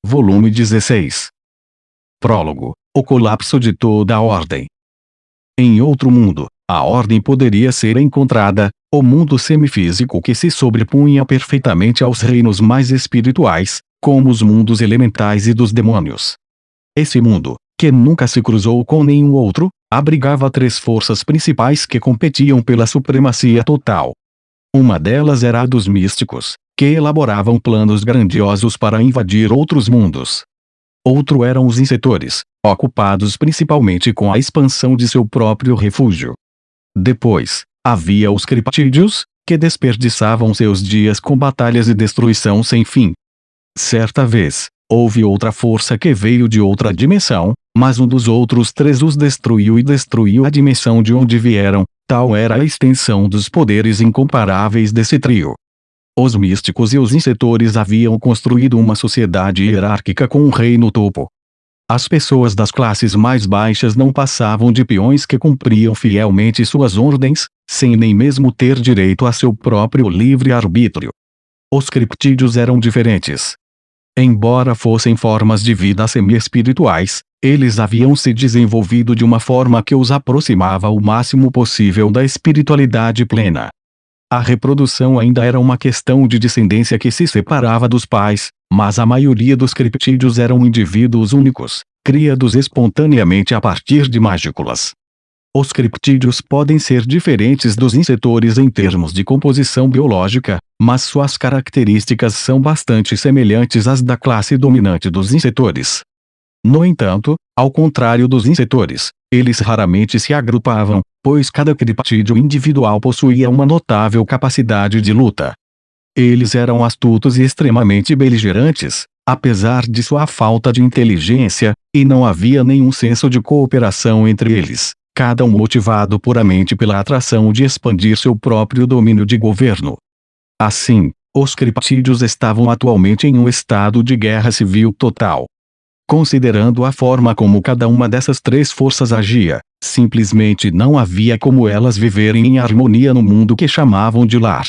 volume 16. Prólogo: o colapso de toda a ordem. Em outro mundo, a ordem poderia ser encontrada, o mundo semifísico que se sobrepunha perfeitamente aos reinos mais espirituais, como os mundos elementais e dos demônios. Esse mundo, que nunca se cruzou com nenhum outro, abrigava três forças principais que competiam pela supremacia total. Uma delas era a dos místicos, que elaboravam planos grandiosos para invadir outros mundos. Outro eram os insetores, ocupados principalmente com a expansão de seu próprio refúgio. Depois, havia os criptídeos, que desperdiçavam seus dias com batalhas e destruição sem fim. Certa vez, houve outra força que veio de outra dimensão, mas um dos outros três os destruiu e destruiu a dimensão de onde vieram, tal era a extensão dos poderes incomparáveis desse trio. Os místicos e os insetores haviam construído uma sociedade hierárquica com um rei no topo. As pessoas das classes mais baixas não passavam de peões que cumpriam fielmente suas ordens, sem nem mesmo ter direito a seu próprio livre-arbítrio. Os criptídeos eram diferentes. Embora fossem formas de vida semi-espirituais, eles haviam se desenvolvido de uma forma que os aproximava o máximo possível da espiritualidade plena. A reprodução ainda era uma questão de descendência que se separava dos pais, mas a maioria dos criptídeos eram indivíduos únicos, criados espontaneamente a partir de mágiculas. Os criptídeos podem ser diferentes dos insetores em termos de composição biológica, mas suas características são bastante semelhantes às da classe dominante dos insetores. No entanto, ao contrário dos insetores, eles raramente se agrupavam, pois cada criptídeo individual possuía uma notável capacidade de luta. Eles eram astutos e extremamente beligerantes, apesar de sua falta de inteligência, e não havia nenhum senso de cooperação entre eles, cada um motivado puramente pela atração de expandir seu próprio domínio de governo. Assim, os criptídeos estavam atualmente em um estado de guerra civil total. Considerando a forma como cada uma dessas três forças agia, simplesmente não havia como elas viverem em harmonia no mundo que chamavam de lar.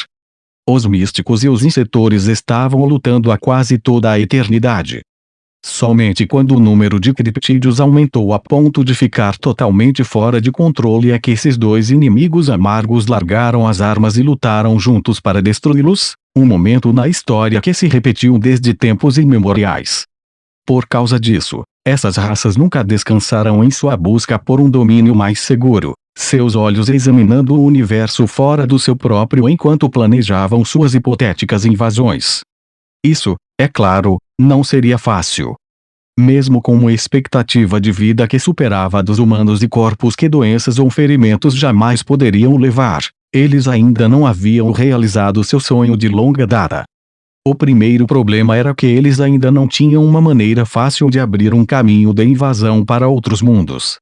Os místicos e os insetores estavam lutando há quase toda a eternidade. Somente quando o número de criptídeos aumentou a ponto de ficar totalmente fora de controle é que esses dois inimigos amargos largaram as armas e lutaram juntos para destruí-los, um momento na história que se repetiu desde tempos imemoriais. Por causa disso, essas raças nunca descansaram em sua busca por um domínio mais seguro, seus olhos examinando o universo fora do seu próprio enquanto planejavam suas hipotéticas invasões. Isso, é claro, não seria fácil. Mesmo com uma expectativa de vida que superava a dos humanos e corpos que doenças ou ferimentos jamais poderiam levar, eles ainda não haviam realizado seu sonho de longa data. O primeiro problema era que eles ainda não tinham uma maneira fácil de abrir um caminho de invasão para outros mundos.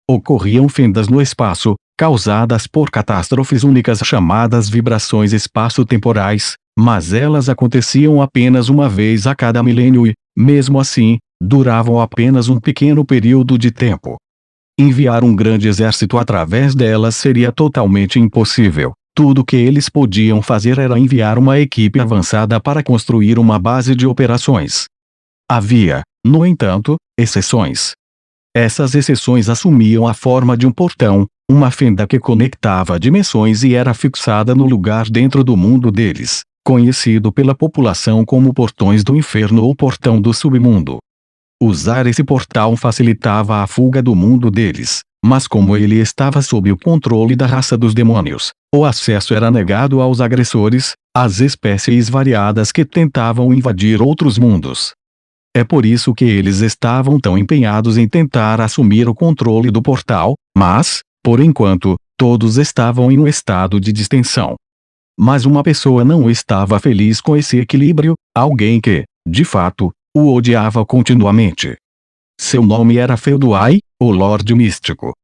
Ocorriam fendas no espaço, causadas por catástrofes únicas chamadas vibrações espaço-temporais, mas elas aconteciam apenas uma vez a cada milênio e, mesmo assim, duravam apenas um pequeno período de tempo. Enviar um grande exército através delas seria totalmente impossível. Tudo que eles podiam fazer era enviar uma equipe avançada para construir uma base de operações. Havia, no entanto, exceções. Essas exceções assumiam a forma de um portão, uma fenda que conectava dimensões e era fixada no lugar dentro do mundo deles, conhecido pela população como portões do inferno ou portão do submundo. Usar esse portal facilitava a fuga do mundo deles, mas como ele estava sob o controle da raça dos demônios, o acesso era negado aos agressores, às espécies variadas que tentavam invadir outros mundos. É por isso que eles estavam tão empenhados em tentar assumir o controle do portal, mas, por enquanto, todos estavam em um estado de distensão. Mas uma pessoa não estava feliz com esse equilíbrio, alguém que, de fato, o odiava continuamente. Seu nome era Felduai, o Lorde Místico.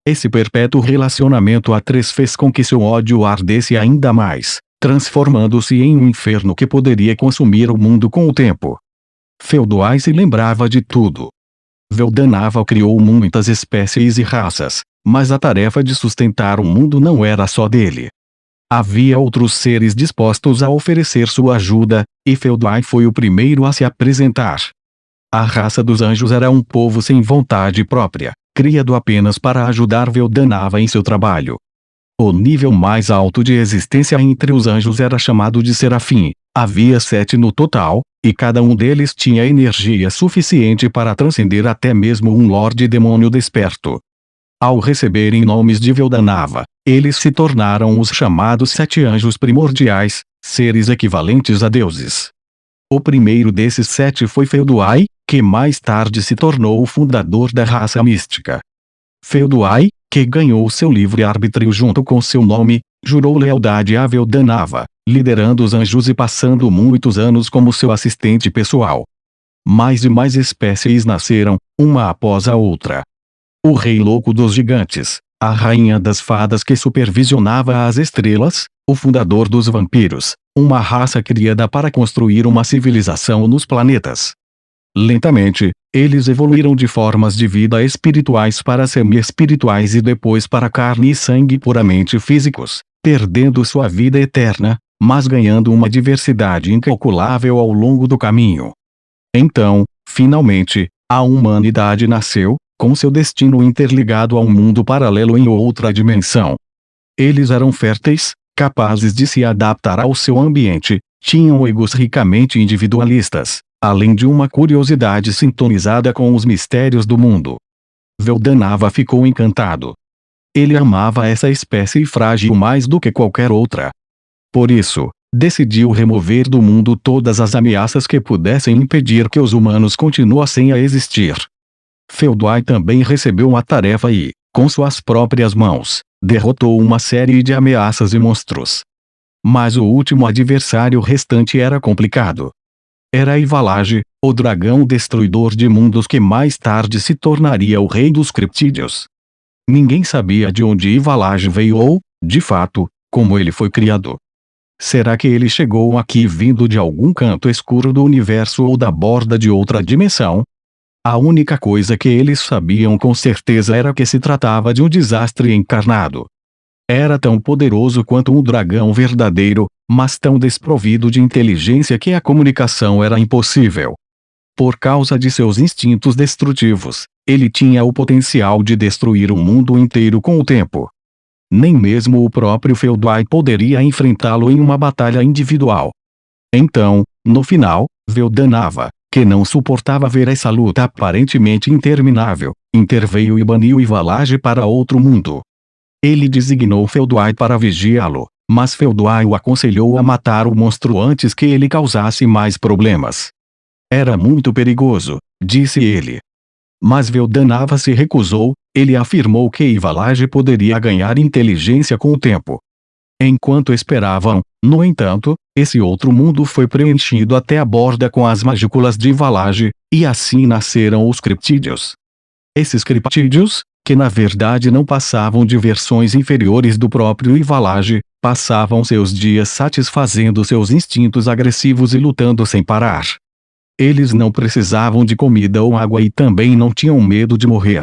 Esse perpétuo relacionamento a três fez com que seu ódio ardesse ainda mais, transformando-se em um inferno que poderia consumir o mundo com o tempo. Felduai se lembrava de tudo. Veldanaval criou muitas espécies e raças, mas a tarefa de sustentar o mundo não era só dele. Havia outros seres dispostos a oferecer sua ajuda, e Felduai foi o primeiro a se apresentar. A raça dos anjos era um povo sem vontade própria, criado apenas para ajudar Veldanava em seu trabalho. O nível mais alto de existência entre os anjos era chamado de serafim. Havia 7 no total, e cada um deles tinha energia suficiente para transcender até mesmo um Lorde Demônio desperto. Ao receberem nomes de Veldanava, eles se tornaram os chamados 7 anjos primordiais, seres equivalentes a deuses. O primeiro desses 7 foi Felduai, que mais tarde se tornou o fundador da raça mística. Felduai, que ganhou seu livre-arbítrio junto com seu nome, jurou lealdade a Veldanava, liderando os anjos e passando muitos anos como seu assistente pessoal. Mais e mais espécies nasceram, uma após a outra. O Rei Louco dos Gigantes, a Rainha das Fadas que supervisionava as estrelas, o fundador dos vampiros, uma raça criada para construir uma civilização nos planetas. Lentamente, eles evoluíram de formas de vida espirituais para semi-espirituais e depois para carne e sangue puramente físicos, perdendo sua vida eterna, mas ganhando uma diversidade incalculável ao longo do caminho. Então, finalmente, a humanidade nasceu, com seu destino interligado a um mundo paralelo em outra dimensão. Eles eram férteis, capazes de se adaptar ao seu ambiente, tinham egos ricamente individualistas, além de uma curiosidade sintonizada com os mistérios do mundo. Veldanava ficou encantado. Ele amava essa espécie frágil mais do que qualquer outra. Por isso, decidiu remover do mundo todas as ameaças que pudessem impedir que os humanos continuassem a existir. Felduai também recebeu uma tarefa e, com suas próprias mãos, derrotou uma série de ameaças e monstros. Mas o último adversário restante era complicado. Era Ivalage, o dragão destruidor de mundos que mais tarde se tornaria o rei dos criptídeos. Ninguém sabia de onde Ivalage veio ou, de fato, como ele foi criado. Será que ele chegou aqui vindo de algum canto escuro do universo ou da borda de outra dimensão? A única coisa que eles sabiam com certeza era que se tratava de um desastre encarnado. Era tão poderoso quanto um dragão verdadeiro, mas tão desprovido de inteligência que a comunicação era impossível. Por causa de seus instintos destrutivos, ele tinha o potencial de destruir o mundo inteiro com o tempo. Nem mesmo o próprio Felduai poderia enfrentá-lo em uma batalha individual. Então, no final, Veldanava, que não suportava ver essa luta aparentemente interminável, interveio e baniu Ivalage para outro mundo. Ele designou Felduai para vigiá-lo, mas Felduai o aconselhou a matar o monstro antes que ele causasse mais problemas. Era muito perigoso, disse ele. Mas Veldanava se recusou, ele afirmou que Ivalage poderia ganhar inteligência com o tempo. Enquanto esperavam, no entanto, esse outro mundo foi preenchido até a borda com as magículas de Ivalage, e assim nasceram os criptídeos. Esses criptídeos, que na verdade não passavam de versões inferiores do próprio Ivalage, passavam seus dias satisfazendo seus instintos agressivos e lutando sem parar. Eles não precisavam de comida ou água e também não tinham medo de morrer.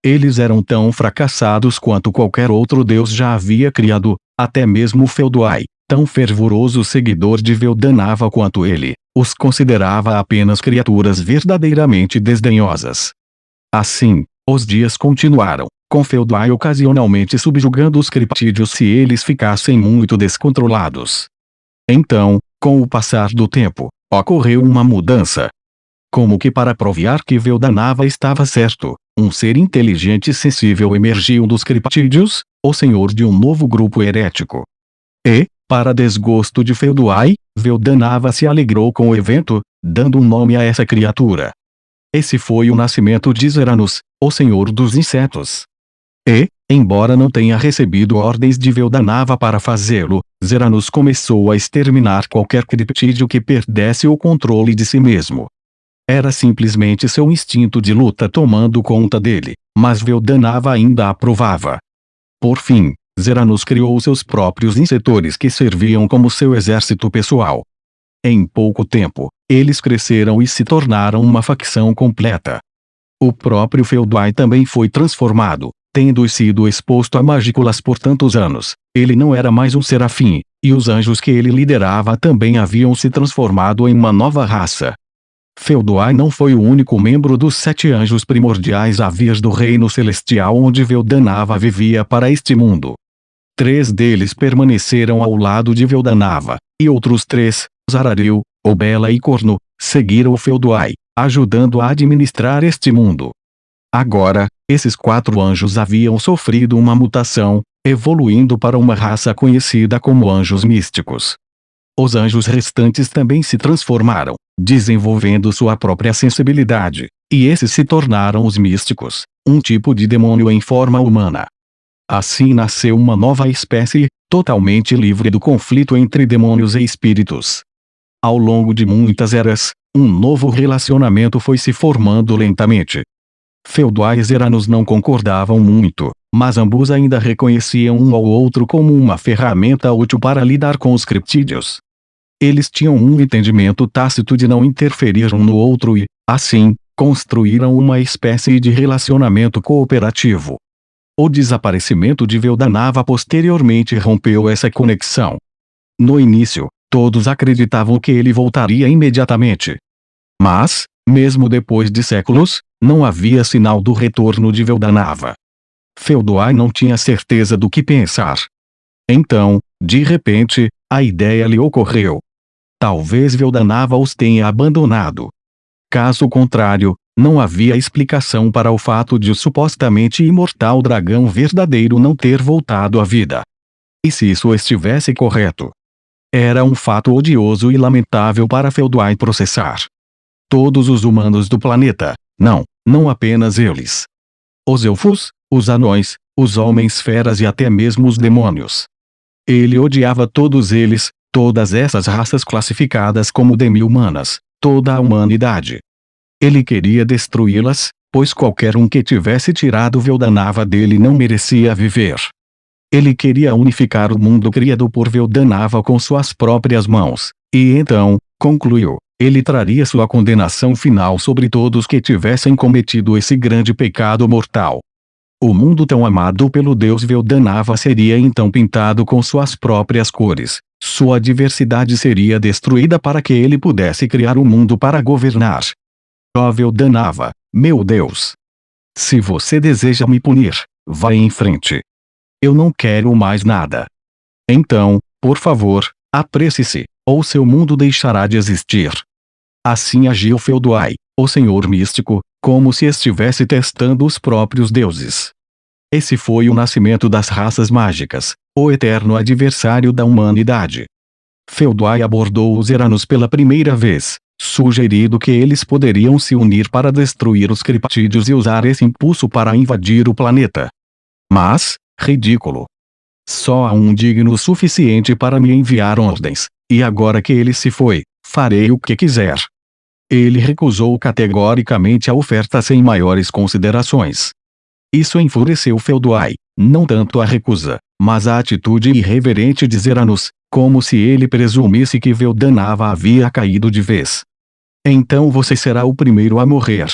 Eles eram tão fracassados quanto qualquer outro deus já havia criado, até mesmo Felduai, tão fervoroso seguidor de Veldanava quanto ele, os considerava apenas criaturas verdadeiramente desdenhosas. Assim, os dias continuaram, com Felduai ocasionalmente subjugando os criptídeos se eles ficassem muito descontrolados. Então, com o passar do tempo, ocorreu uma mudança. Como que para provar que Veldanava estava certo, um ser inteligente e sensível emergiu dos criptídeos, o senhor de um novo grupo herético. E, para desgosto de Felduai, Veldanava se alegrou com o evento, dando um nome a essa criatura. Esse foi o nascimento de Zeranus, o senhor dos insetos. E, embora não tenha recebido ordens de Veldanava para fazê-lo, Zeranus começou a exterminar qualquer criptídeo que perdesse o controle de si mesmo. Era simplesmente seu instinto de luta tomando conta dele, mas Veldanava ainda aprovava. Por fim, Zeranus criou seus próprios insetores que serviam como seu exército pessoal. Em pouco tempo, eles cresceram e se tornaram uma facção completa. O próprio Felduai também foi transformado, tendo sido exposto a magículas por tantos anos. Ele não era mais um serafim, e os anjos que ele liderava também haviam se transformado em uma nova raça. Felduai não foi o único membro dos 7 anjos primordiais a vir do reino celestial onde Veldanava vivia para este mundo. 3 deles permaneceram ao lado de Veldanava, e outros 3, Zararil, Obela e Corno, seguiram o Felduai, ajudando a administrar este mundo. Agora, esses 4 anjos haviam sofrido uma mutação, evoluindo para uma raça conhecida como anjos místicos. Os anjos restantes também se transformaram, desenvolvendo sua própria sensibilidade, e esses se tornaram os místicos, um tipo de demônio em forma humana. Assim nasceu uma nova espécie, totalmente livre do conflito entre demônios e espíritos. Ao longo de muitas eras, um novo relacionamento foi se formando lentamente. Felduai e Zeranos não concordavam muito, mas ambos ainda reconheciam um ao outro como uma ferramenta útil para lidar com os criptídeos. Eles tinham um entendimento tácito de não interferir um no outro e, assim, construíram uma espécie de relacionamento cooperativo. O desaparecimento de Veldanava posteriormente rompeu essa conexão. No início, todos acreditavam que ele voltaria imediatamente. Mas, mesmo depois de séculos, não havia sinal do retorno de Veldanava. Felduai não tinha certeza do que pensar. Então, de repente, a ideia lhe ocorreu. Talvez Veldanava os tenha abandonado. Caso contrário, não havia explicação para o fato de o supostamente imortal dragão verdadeiro não ter voltado à vida. E se isso estivesse correto? Era um fato odioso e lamentável para Felduai processar. Todos os humanos do planeta, não apenas eles. Os elfos, os anões, os homens-feras e até mesmo os demônios. Ele odiava todos eles, todas essas raças classificadas como demi-humanas, toda a humanidade. Ele queria destruí-las, pois qualquer um que tivesse tirado Veldanava dele não merecia viver. Ele queria unificar o mundo criado por Veldanava com suas próprias mãos, e então, concluiu, ele traria sua condenação final sobre todos que tivessem cometido esse grande pecado mortal. O mundo tão amado pelo deus Veldanava seria então pintado com suas próprias cores, sua diversidade seria destruída para que ele pudesse criar um mundo para governar. Ó Veldanava, meu Deus! Se você deseja me punir, vá em frente. Eu não quero mais nada. Então, por favor, apresse-se, ou seu mundo deixará de existir. Assim agiu Felduai, o senhor místico, como se estivesse testando os próprios deuses. Esse foi o nascimento das raças mágicas, o eterno adversário da humanidade. Felduai abordou os Eranos pela primeira vez, sugerindo que eles poderiam se unir para destruir os criptídeos e usar esse impulso para invadir o planeta. Mas, ridículo. Só há um digno o suficiente para me enviar ordens, e agora que ele se foi, farei o que quiser. Ele recusou categoricamente a oferta sem maiores considerações. Isso enfureceu Felduai, não tanto a recusa, mas a atitude irreverente de Zeranos, como se ele presumisse que Veldanava havia caído de vez. Então você será o primeiro a morrer.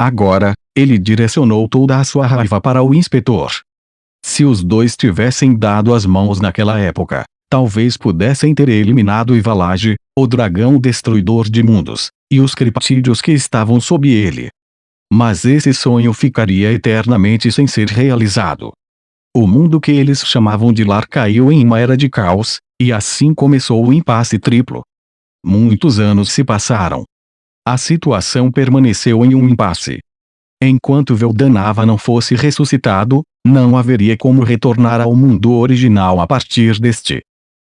Agora, ele direcionou toda a sua raiva para o inspetor. Se os dois tivessem dado as mãos naquela época, talvez pudessem ter eliminado Ivalage, o dragão destruidor de mundos, e os criptídeos que estavam sob ele. Mas esse sonho ficaria eternamente sem ser realizado. O mundo que eles chamavam de lar caiu em uma era de caos, e assim começou o impasse triplo. Muitos anos se passaram. A situação permaneceu em um impasse. Enquanto Veldanava não fosse ressuscitado, não haveria como retornar ao mundo original a partir deste.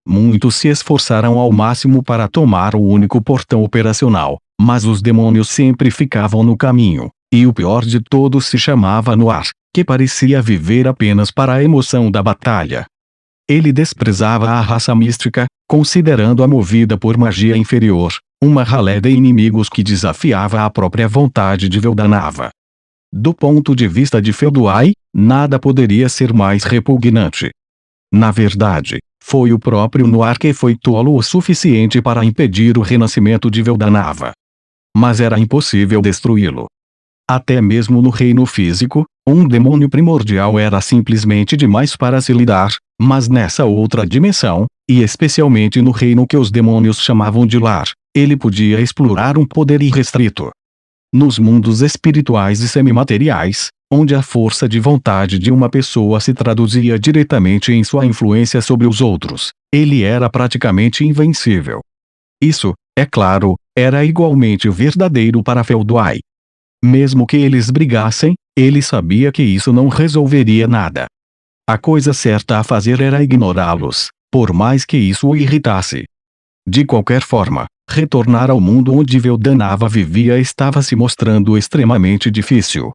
Muitos se esforçaram ao máximo para tomar o único portão operacional, mas os demônios sempre ficavam no caminho, e o pior de todos se chamava Noir, que parecia viver apenas para a emoção da batalha. Ele desprezava a raça mística, considerando-a movida por magia inferior, uma ralé de inimigos que desafiava a própria vontade de Veldanava. Do ponto de vista de Felduai, nada poderia ser mais repugnante. Na verdade, foi o próprio Noir que foi tolo o suficiente para impedir o renascimento de Veldanava. Mas era impossível destruí-lo. Até mesmo no reino físico, um demônio primordial era simplesmente demais para se lidar, mas nessa outra dimensão, e especialmente no reino que os demônios chamavam de lar, ele podia explorar um poder irrestrito. Nos mundos espirituais e semimateriais, onde a força de vontade de uma pessoa se traduzia diretamente em sua influência sobre os outros, ele era praticamente invencível. Isso, é claro, era igualmente verdadeiro para Feldway. Mesmo que eles brigassem, ele sabia que isso não resolveria nada. A coisa certa a fazer era ignorá-los, por mais que isso o irritasse. De qualquer forma, retornar ao mundo onde Veldanava vivia estava se mostrando extremamente difícil.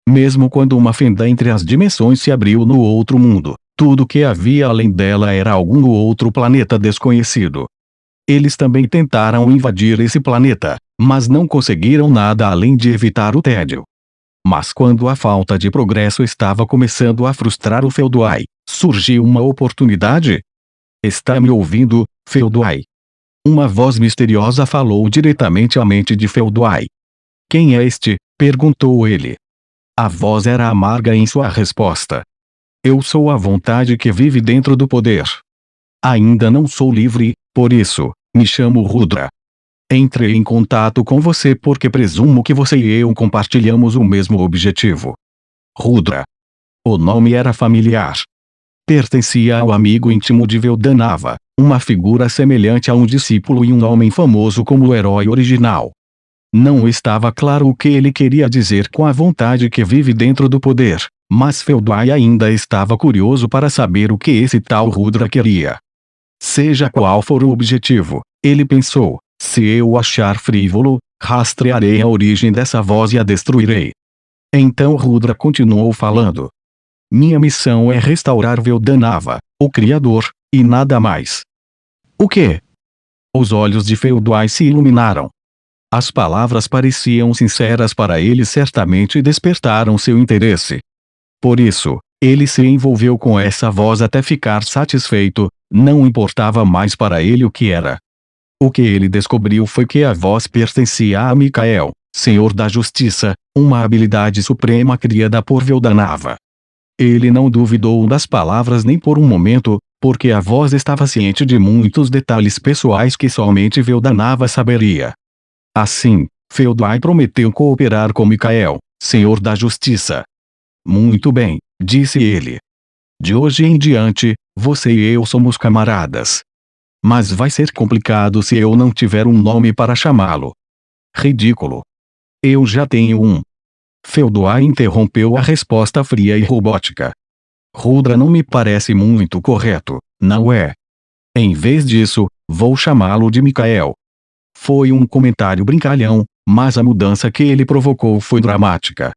Mesmo quando uma fenda entre as dimensões se abriu no outro mundo, tudo que havia além dela era algum outro planeta desconhecido. Eles também tentaram invadir esse planeta, mas não conseguiram nada além de evitar o tédio. Mas quando a falta de progresso estava começando a frustrar o Feldway, surgiu uma oportunidade. Está me ouvindo, Feldway? Uma voz misteriosa falou diretamente à mente de Feldway. Quem é este? Perguntou ele. A voz era amarga em sua resposta. Eu sou a vontade que vive dentro do poder. Ainda não sou livre, por isso, me chamo Rudra. Entrei em contato com você porque presumo que você e eu compartilhamos o mesmo objetivo. Rudra. O nome era familiar. Pertencia ao amigo íntimo de Veldanava, uma figura semelhante a um discípulo e um homem famoso como o herói original. Não estava claro o que ele queria dizer com a vontade que vive dentro do poder, mas Feldway ainda estava curioso para saber o que esse tal Rudra queria. Seja qual for o objetivo, ele pensou, se eu o achar frívolo, rastrearei a origem dessa voz e a destruirei. Então Rudra continuou falando. Minha missão é restaurar Veldanava, o Criador, e nada mais. O quê? Os olhos de Feldway se iluminaram. As palavras pareciam sinceras para ele e certamente despertaram seu interesse. Por isso, ele se envolveu com essa voz até ficar satisfeito, não importava mais para ele o que era. O que ele descobriu foi que a voz pertencia a Mikael, Senhor da Justiça, uma habilidade suprema criada por Veldanava. Ele não duvidou das palavras nem por um momento, porque a voz estava ciente de muitos detalhes pessoais que somente Veldanava saberia. Assim, Feldway prometeu cooperar com Mikael, Senhor da Justiça. Muito bem, disse ele. De hoje em diante, você e eu somos camaradas. Mas vai ser complicado se eu não tiver um nome para chamá-lo. Ridículo. Eu já tenho um. Feldway interrompeu a resposta fria e robótica. Rudra não me parece muito correto, não é? Em vez disso, vou chamá-lo de Mikael. Foi um comentário brincalhão, mas a mudança que ele provocou foi dramática.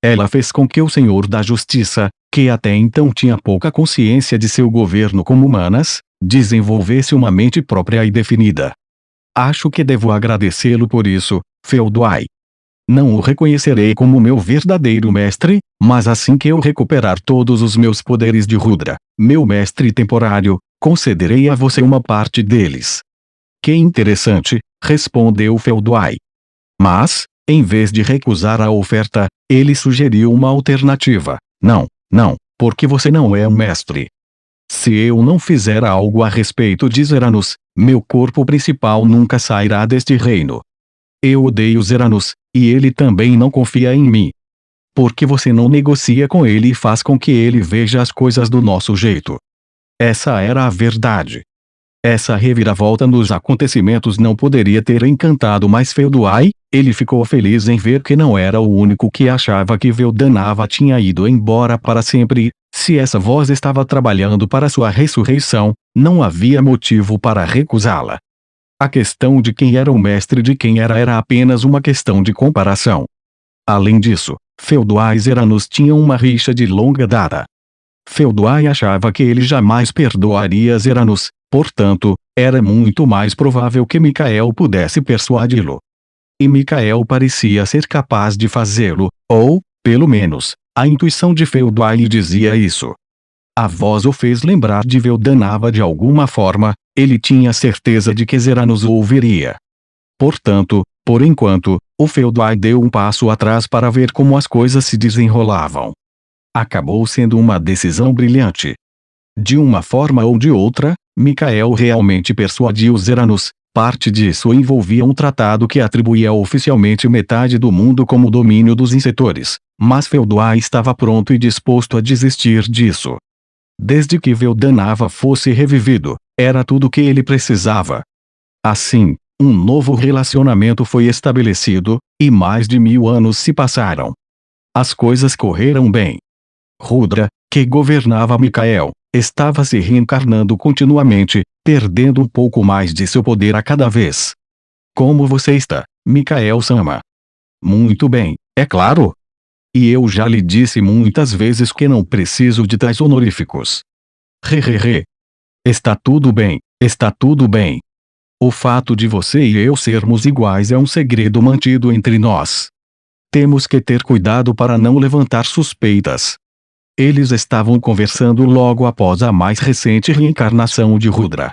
Ela fez com que o Senhor da Justiça, que até então tinha pouca consciência de seu governo como humanas, desenvolvesse uma mente própria e definida. Acho que devo agradecê-lo por isso, Feldway. Não o reconhecerei como meu verdadeiro mestre, mas assim que eu recuperar todos os meus poderes de Rudra, meu mestre temporário, concederei a você uma parte deles. Que interessante, respondeu Feldway. Mas, em vez de recusar a oferta, ele sugeriu uma alternativa. Não, porque você não é um mestre. Se eu não fizer algo a respeito de Zeranos, meu corpo principal nunca sairá deste reino. Eu odeio Zeranos, e ele também não confia em mim. Por que você não negocia com ele e faz com que ele veja as coisas do nosso jeito? Essa era a verdade. Essa reviravolta nos acontecimentos não poderia ter encantado mais Feldway. Ele ficou feliz em ver que não era o único que achava que Veldanava tinha ido embora para sempre. Se essa voz estava trabalhando para sua ressurreição, não havia motivo para recusá-la. A questão de quem era o mestre de quem era apenas uma questão de comparação. Além disso, Feldway e Zeranos tinham uma rixa de longa data. Feldway achava que ele jamais perdoaria Zeranos, portanto, era muito mais provável que Mikael pudesse persuadi-lo. E Mikael parecia ser capaz de fazê-lo, ou, pelo menos, a intuição de Feldway lhe dizia isso. A voz o fez lembrar de Veldanava de alguma forma, ele tinha certeza de que Zeranos o ouviria. Portanto, por enquanto, o Feldway deu um passo atrás para ver como as coisas se desenrolavam. Acabou sendo uma decisão brilhante. De uma forma ou de outra, Mikael realmente persuadiu Zeranos, Parte disso envolvia um tratado que atribuía oficialmente metade do mundo como domínio dos insetores, mas Felduai estava pronto e disposto a desistir disso. Desde que Veldanava fosse revivido, era tudo o que ele precisava. Assim, um novo relacionamento foi estabelecido, e mais de 1000 anos se passaram. As coisas correram bem. Rudra, que governava Mikael, estava se reencarnando continuamente, perdendo um pouco mais de seu poder a cada vez. Como você está, Mikael-sama? Muito bem, é claro. E eu já lhe disse muitas vezes que não preciso de tais honoríficos. Hehehe. Está tudo bem, está tudo bem. O fato de você e eu sermos iguais é um segredo mantido entre nós. Temos que ter cuidado para não levantar suspeitas. Eles estavam conversando logo após a mais recente reencarnação de Rudra.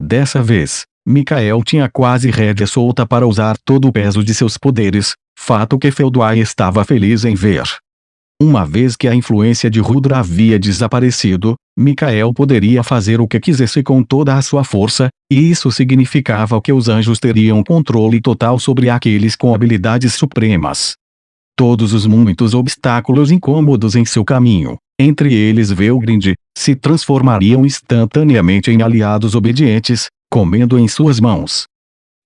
Dessa vez, Mikael tinha quase rédea solta para usar todo o peso de seus poderes, fato que Felduai estava feliz em ver. Uma vez que a influência de Rudra havia desaparecido, Mikael poderia fazer o que quisesse com toda a sua força, e isso significava que os anjos teriam controle total sobre aqueles com habilidades supremas. Todos os muitos obstáculos incômodos em seu caminho, entre eles Velgrind, se transformariam instantaneamente em aliados obedientes, comendo em suas mãos.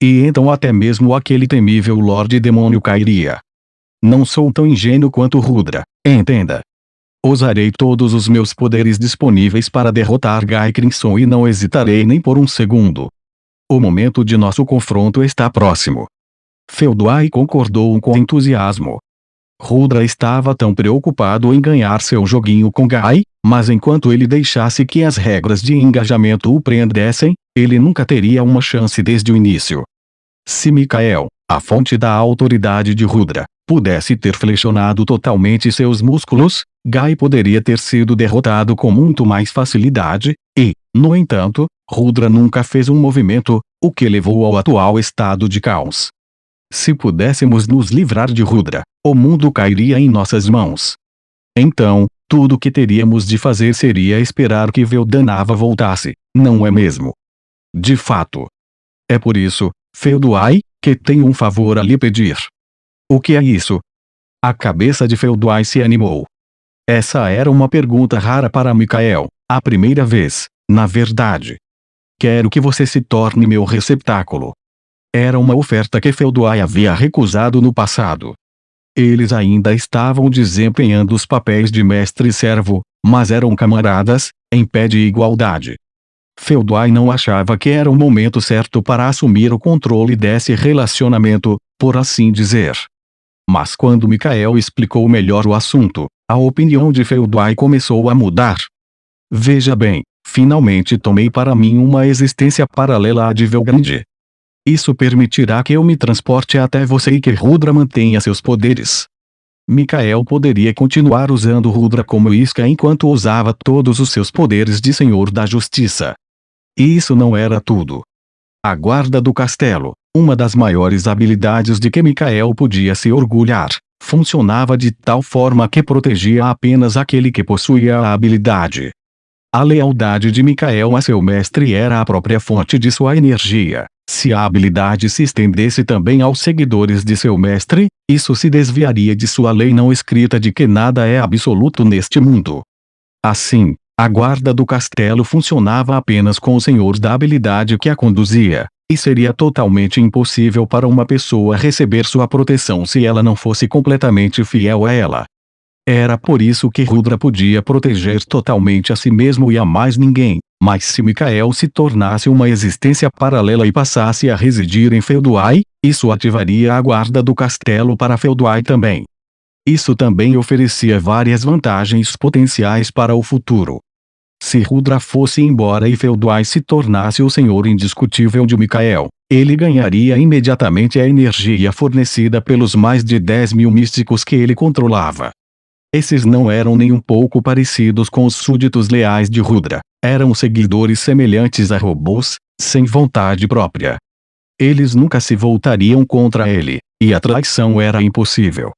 E então até mesmo aquele temível Lorde Demônio cairia. Não sou tão ingênuo quanto Rudra, entenda. Usarei todos os meus poderes disponíveis para derrotar Gai Crimson e não hesitarei nem por um segundo. O momento de nosso confronto está próximo. Felduai concordou com entusiasmo. Rudra estava tão preocupado em ganhar seu joguinho com Gai, mas enquanto ele deixasse que as regras de engajamento o prendessem, ele nunca teria uma chance desde o início. Se Mikael, a fonte da autoridade de Rudra, pudesse ter flexionado totalmente seus músculos, Gai poderia ter sido derrotado com muito mais facilidade, e, no entanto, Rudra nunca fez um movimento, o que levou ao atual estado de caos. Se pudéssemos nos livrar de Rudra, o mundo cairia em nossas mãos. Então, tudo o que teríamos de fazer seria esperar que Veldanava voltasse, não é mesmo? De fato. É por isso, Felduai, que tenho um favor a lhe pedir. O que é isso? A cabeça de Felduai se animou. Essa era uma pergunta rara para Mikael, a primeira vez, na verdade. Quero que você se torne meu receptáculo. Era uma oferta que Felduai havia recusado no passado. Eles ainda estavam desempenhando os papéis de mestre e servo, mas eram camaradas, em pé de igualdade. Felduai não achava que era o momento certo para assumir o controle desse relacionamento, por assim dizer. Mas quando Mikael explicou melhor o assunto, a opinião de Felduai começou a mudar. Veja bem, finalmente tomei para mim uma existência paralela à de Velgrind. Isso permitirá que eu me transporte até você e que Rudra mantenha seus poderes. Mikael poderia continuar usando Rudra como isca enquanto usava todos os seus poderes de Senhor da Justiça. E isso não era tudo. A guarda do castelo, uma das maiores habilidades de que Mikael podia se orgulhar, funcionava de tal forma que protegia apenas aquele que possuía a habilidade. A lealdade de Mikael a seu mestre era a própria fonte de sua energia. Se a habilidade se estendesse também aos seguidores de seu mestre, isso se desviaria de sua lei não escrita de que nada é absoluto neste mundo. Assim, a guarda do castelo funcionava apenas com o senhor da habilidade que a conduzia, e seria totalmente impossível para uma pessoa receber sua proteção se ela não fosse completamente fiel a ela. Era por isso que Rudra podia proteger totalmente a si mesmo e a mais ninguém, mas se Mikael se tornasse uma existência paralela e passasse a residir em Felduai, isso ativaria a guarda do castelo para Felduai também. Isso também oferecia várias vantagens potenciais para o futuro. Se Rudra fosse embora e Felduai se tornasse o senhor indiscutível de Mikael, ele ganharia imediatamente a energia fornecida pelos mais de 10.000 místicos que ele controlava. Esses não eram nem um pouco parecidos com os súditos leais de Rudra, eram seguidores semelhantes a robôs, sem vontade própria. Eles nunca se voltariam contra ele, e a traição era impossível.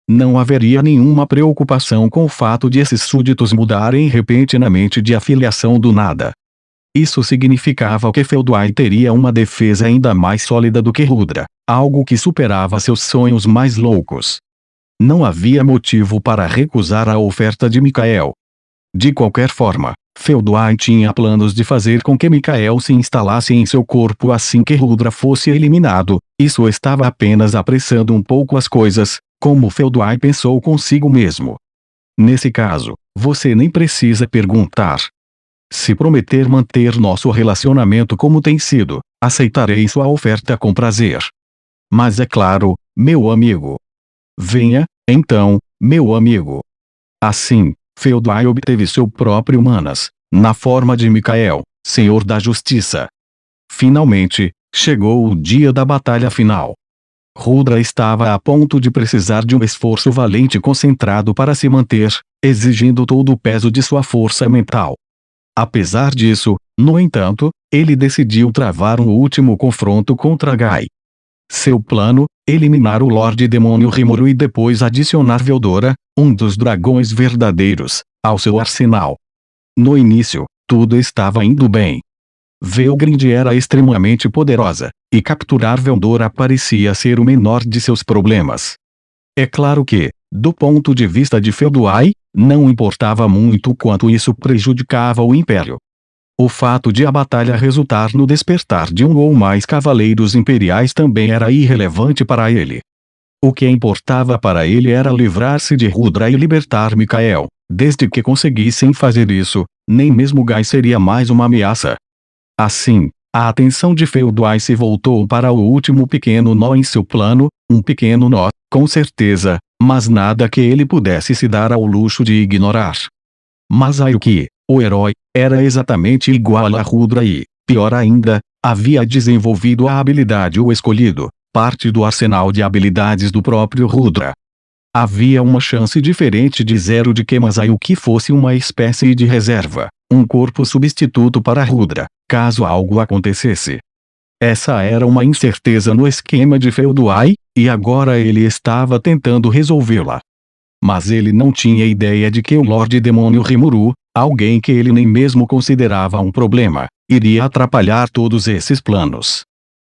Não haveria nenhuma preocupação com o fato de esses súditos mudarem repentinamente de afiliação do nada. Isso significava que Felduai teria uma defesa ainda mais sólida do que Rudra, algo que superava seus sonhos mais loucos. Não havia motivo para recusar a oferta de Mikael. De qualquer forma, Felduai tinha planos de fazer com que Mikael se instalasse em seu corpo assim que Rudra fosse eliminado. Isso estava apenas apressando um pouco as coisas, como Felduai pensou consigo mesmo. Nesse caso, você nem precisa perguntar. Se prometer manter nosso relacionamento como tem sido, aceitarei sua oferta com prazer. Mas é claro, meu amigo. Venha, então, meu amigo. Assim, Felduai obteve seu próprio Manas, na forma de Mikael, Senhor da Justiça. Finalmente, chegou o dia da batalha final. Rudra estava a ponto de precisar de um esforço valente e concentrado para se manter, exigindo todo o peso de sua força mental. Apesar disso, no entanto, ele decidiu travar um último confronto contra Gai. Seu plano, eliminar o Lorde Demônio Rimuru e depois adicionar Veldora, um dos dragões verdadeiros, ao seu arsenal. No início, tudo estava indo bem. Velgrind era extremamente poderosa, e capturar Veldora parecia ser o menor de seus problemas. É claro que, do ponto de vista de Felduai, não importava muito quanto isso prejudicava o Império. O fato de a batalha resultar no despertar de um ou mais cavaleiros imperiais também era irrelevante para ele. O que importava para ele era livrar-se de Rudra e libertar Mikael. Desde que conseguissem fazer isso, nem mesmo Gai seria mais uma ameaça. Assim, a atenção de Felduai se voltou para o último pequeno nó em seu plano, um pequeno nó, com certeza, mas nada que ele pudesse se dar ao luxo de ignorar. Mas Ayuki, o herói, era exatamente igual a Rudra e, pior ainda, havia desenvolvido a habilidade O Escolhido, parte do arsenal de habilidades do próprio Rudra. Havia uma chance diferente de zero de que Masayuki fosse uma espécie de reserva, um corpo substituto para Rudra, caso algo acontecesse. Essa era uma incerteza no esquema de Felduai, e agora ele estava tentando resolvê-la. Mas ele não tinha ideia de que o Lorde Demônio Rimuru, alguém que ele nem mesmo considerava um problema, iria atrapalhar todos esses planos.